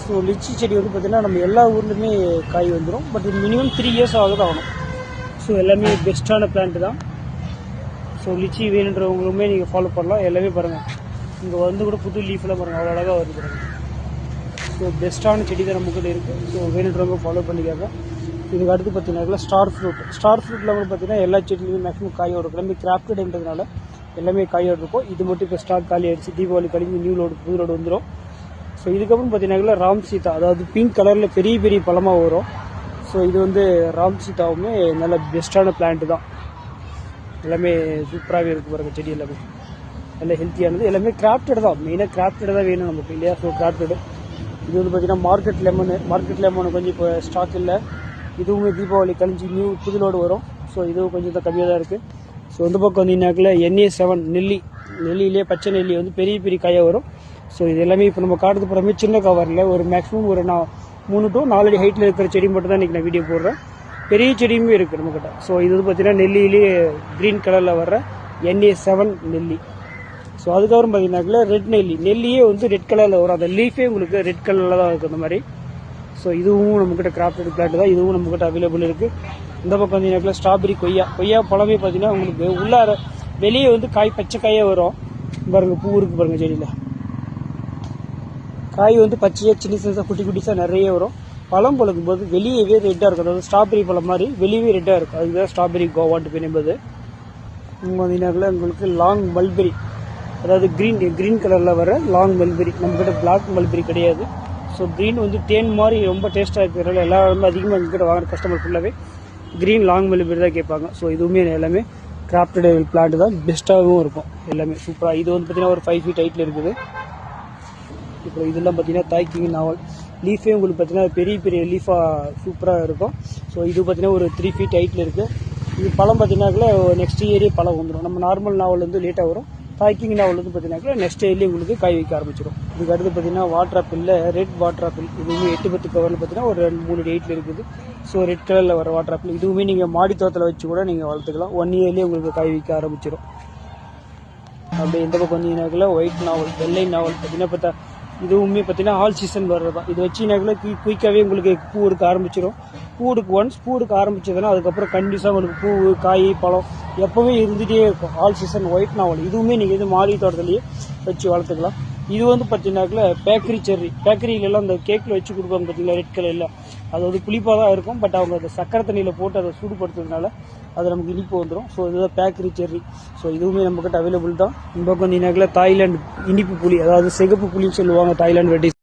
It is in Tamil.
ஸோ லிச்சி செடி வந்து பார்த்திங்கன்னா நம்ம எல்லா ஊர்லேயுமே காய் வந்துடும். பட் மினிமம் 3 இயர்ஸ் ஆகணும். ஸோ எல்லாமே பெஸ்ட்டான பிளான்ட்டு தான். ஸோ லிச்சி வேணுன்றவங்களுமே நீங்கள் ஃபாலோ பண்ணலாம். எல்லாமே பாருங்கள், இங்கே வந்து கூட புது லீஃப்லாம் பாருங்கள், அவ்வளோ அழகாக வருது பாருங்கள். ஸோ பெஸ்ட்டான செடி தான் நம்மக்கிட்ட இருக்குது. ஸோ வேணுன்றவங்க ஃபாலோ பண்ணிக்காங்க. இதுக்கு அடுத்து பார்த்தீங்கன்னா ஸ்டார் ஃப்ரூட்டில் வந்து பார்த்தீங்கன்னா எல்லா செடியிலுமே மேக்ஸிமம் காயோடு இருக்கும். எல்லாமே கிராஃப்டடுன்றதுனால எல்லாமே காயோடு இருக்கும். இது மட்டும் இப்போ ஸ்டாக் காலி ஆகிடுச்சு. தீபாவளி கழிஞ்சு நியூ லோடு புது லோடு வந்துடும். ஸோ இதுக்கப்புறம் பார்த்தீங்கன்னா ராம் சீதா, அதாவது பிங்க் கலரில் பெரிய பெரிய பழமாக வரும். ஸோ இது வந்து ராம் சீதாவுமே நல்ல பெஸ்ட்டான பிளான்ட்டு தான். எல்லாமே சூப்பராகவே இருக்குது பாருங்கள். செடி எல்லாமே நல்ல ஹெல்த்தியானது. எல்லாமே கிராஃப்டட் தான். மெயினாக கிராஃப்டட் தான் வேணும் நமக்கு இல்லையா? So crafted. இது வந்து பார்த்திங்கன்னா மார்க்கெட் லெமனு கொஞ்சம் இப்போ ஸ்டாக் இல்லை. இதுவுமே தீபாவளி கழிஞ்சு நியூ புது லோடு வரும். ஸோ இதுவும் கொஞ்சம் தான் கம்மியாக தான் இருக்குது. ஸோ இந்த பக்கம் வந்தீங்கன்னாக்கில் NA7 நெல்லியிலே பச்சை நெல்லி வந்து பெரிய பெரிய காயாக வரும். ஸோ இது எல்லாமே இப்போ நம்ம காட்டுறது போகிறமே சின்ன கவரில் ஒரு மேக்ஸிமம் ஒரு 3 to 4 அடி ஹைட்டில் இருக்கிற செடி மட்டும் தான் இன்றைக்கி நான் வீடியோ போடுறேன். பெரிய செடியுமே இருக்குது நம்மக்கிட்ட. ஸோ இது வந்து பார்த்திங்கன்னா நெல்லியிலே க்ரீன் கலரில் வர்ற NA7 நெல்லி. ஸோ அதுக்கப்புறம் பார்த்தீங்கன்னாக்கில் ரெட் நெல்லியே வந்து ரெட் கலரில் வரும். அந்த லீஃபே உங்களுக்கு ரெட் கலரில் தான் இருக்குது அந்த மாதிரி. ஸோ இதுவும் நம்மக்கிட்ட கிராஃப்டட் பிளான்ட் தான். இதுவும் நம்மக்கிட்ட அவைலபிள் இருக்குது. இந்த பக்கம் பார்த்தீங்கன்னா ஸ்ட்ராபெரி கொய்யா பழமே பார்த்தீங்கன்னா உங்களுக்கு உள்ளார வெளியே வந்து பச்சை காயாக வரும் பாருங்கள். பூ இருக்குது பாருங்கள். செடியில் காய் வந்து பச்சையாக சின்ன குட்டிஸாக நிறைய வரும். பழம் பழுக்கும் போது வெளியவே ரெட்டாக இருக்கும். அதாவது ஸ்ட்ராபெரி பழம் மாதிரி வெளியவே ரெட்டாக இருக்கும். அதுதான் ஸ்ட்ராபெரி கோவான்ட்டு பேர் என்பது. பார்த்தீங்கன்னா உங்களுக்கு லாங் மல்பெரி, அதாவது க்ரீன் கலரில் வர லாங் மல்பெரி. நம்மக்கிட்ட பிளாக் மல்பெரி கிடையாது. ஸோ க்ரீன் வந்து தேன் மாதிரி ரொம்ப டேஸ்ட்டாக இருக்கிறதால எல்லாருமே அதிகமாக எங்ககிட்ட வாங்குற கஸ்டமர் ஃபுல்லாகவே க்ரீன் லாங் மல்பெரி தான் கேட்பாங்க. ஸோ இதுவுமே எல்லாமே கிராஃப்டட் பிளான்ட் தான். பெஸ்ட்டாகவும் இருக்கும். எல்லாமே சூப்பராக. இது வந்து பார்த்திங்கன்னா ஒரு 5 feet ஹைட்டில் இருக்குது. இப்போ இதெல்லாம் பார்த்தீங்கன்னா தாய்க்கிங் நாவல் லீஃபே உங்களுக்கு பார்த்தீங்கன்னா பெரிய பெரிய லீஃபாக சூப்பராக இருக்கும். ஸோ இது பார்த்தீங்கன்னா ஒரு 3 feet ஹைட்டில் இருக்குது. இது பழம் பார்த்தீங்கன்னாக்கில் நெக்ஸ்ட் இயரே பழம் வந்துடும். நம்ம நார்மல் நாவல் வந்து லேட்டாக வரும். தாய்க்கிங் நாவல் வந்து பார்த்தீங்கன்னாக்கா நெக்ஸ்ட் இயர்லேயே உங்களுக்கு காய் வைக்க ஆரம்பிச்சிடும். இதுக்கு அடுத்து பார்த்தீங்கன்னா வாட்டர் ஆப்பிளில் ரெட் வாட்டர் ஆப்பிள். இதுவுமே 8-10 கவரில் பார்த்தீங்கன்னா ஒரு 3 அடி ஹைட்டில் இருக்குது. ஸோ ரெட் கலரில் வர வாட்டர் ஆப்பிள் இதுவுமே நீங்கள் மாடி தோட்டத்தில் வச்சு கூட நீங்கள் வளர்த்துக்கலாம். 1 இயர்லேயே உங்களுக்கு காய் வைக்க ஆரம்பிச்சிடும். அப்படியே இந்த பக்கம் வந்தீங்கன்னாக்கில் ஒயிட் நாவல், வெள்ளை நாவல் பார்த்தீங்கன்னா இதுவுமே பார்த்தீங்கன்னா ஆல் சீசன் வர்றது தான். இது வச்சிங்கனாக்கில் குயிக்காகவே உங்களுக்கு பூ எடுக்க ஆரம்பிச்சிடும். பூ எடுக்க ஆரம்பிச்சதுன்னா அதுக்கப்புறம் கண்டிப்பாக உங்களுக்கு பூ காய் பழம் எப்போவுமே இருந்துகிட்டே இருக்கும். ஆல் சீசன் ஒயிட் நாவல் இதுவுமே நீங்கள் இது மாடி தோட்டத்துலேயே வச்சு வளர்த்துக்கலாம். இது வந்து பார்த்தீங்கன்னாக்கில் பேக்கரியிலலாம் அந்த கேக்கில் வச்சு கொடுப்பாங்க பார்த்தீங்களா ரெட் கலரில். அது வந்து புளிப்பாக தான் இருக்கும். பட் அவங்க அந்த சக்கரை தண்ணியில் போட்டு அதை சூடுபடுத்துறதுனால அது நமக்கு இனிப்பு வந்துடும். ஸோ இதுதான் பேக்கரி செர்ரி. ஸோ இதுவுமே நம்மக்கிட்ட அவைலபிள் தான். இந்த பக்கம் வந்தீங்கன்னாக்கில் தாய்லாந்து இனிப்பு புளி, அதாவது சிகப்பு புளின்னு சொல்லுவாங்க தாய்லாந்து வெரைட்டி.